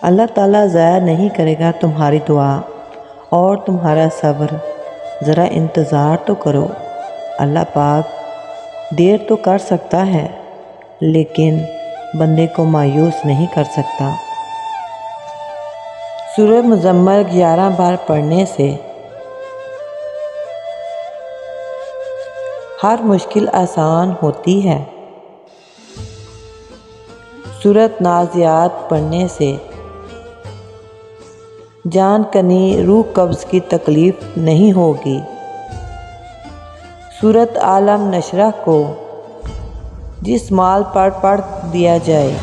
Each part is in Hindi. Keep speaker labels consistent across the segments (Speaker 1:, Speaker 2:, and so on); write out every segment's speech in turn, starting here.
Speaker 1: अल्लाह ताला ज़ाया नहीं करेगा तुम्हारी दुआ और तुम्हारा सब्र। ज़रा इंतज़ार तो करो। अल्लाह पाक देर तो कर सकता है लेकिन बंदे को मायूस नहीं कर सकता। सूरह मुज़म्मिल 11 बार पढ़ने से हर मुश्किल आसान होती है। सूरत नाज़ियात पढ़ने से जान कनी रूह कब्ज़ की तकलीफ़ नहीं होगी। सूरत आलम नशरा को जिस माल पर पढ़ दिया जाए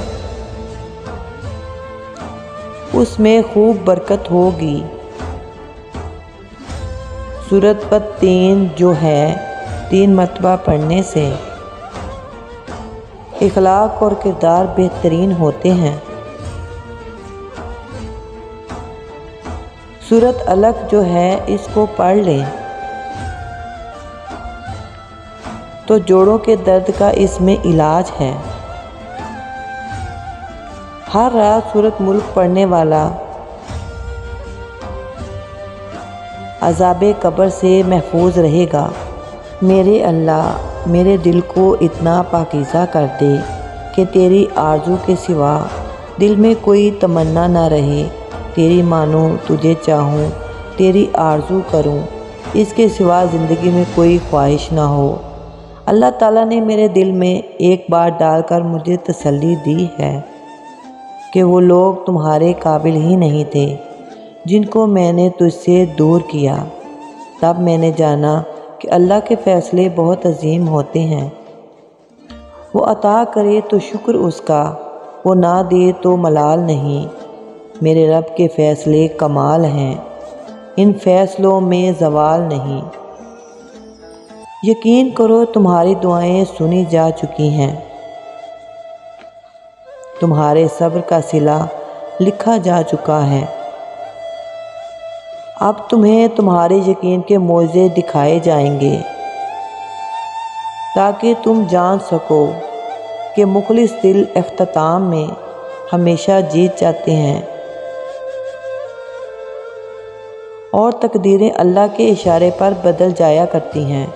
Speaker 1: उसमें खूब बरकत होगी। सूरत तीन जो है 3 मरतबा पढ़ने से इखलाक और किरदार बेहतरीन होते हैं। सूरत अलग जो है इसको पढ़ लें तो जोड़ों के दर्द का इसमें इलाज है। हर रात सूरत मुल्क पढ़ने वाला अज़ाबे कब्र से महफूज रहेगा। मेरे अल्लाह मेरे दिल को इतना पाकीज़ा कर दे कि तेरी आरज़ू के सिवा दिल में कोई तमन्ना ना रहे। तेरी मानूं, तुझे चाहूँ, तेरी आरज़ू करूँ, इसके सिवा ज़िंदगी में कोई ख्वाहिश ना हो। अल्लाह ताला ने मेरे दिल में एक बार डालकर मुझे तसल्ली दी है कि वो लोग तुम्हारे काबिल ही नहीं थे जिनको मैंने तुझसे दूर किया। तब मैंने जाना कि अल्लाह के फ़ैसले बहुत अजीम होते हैं। वो अता करे तो शुक्र उसका, वो ना दे तो मलाल नहीं। मेरे रब के फ़ैसले कमाल हैं, इन फ़ैसलों में ज़वाल नहीं। यकीन करो तुम्हारी दुआएं सुनी जा चुकी हैं, तुम्हारे सब्र का सिला लिखा जा चुका है। अब तुम्हें तुम्हारे यकीन के मोज़े दिखाए जाएंगे ताकि तुम जान सको कि मुखलिस दिल इख्तिताम में हमेशा जीत जाते हैं और तकदीरें अल्लाह के इशारे पर बदल जाया करती हैं।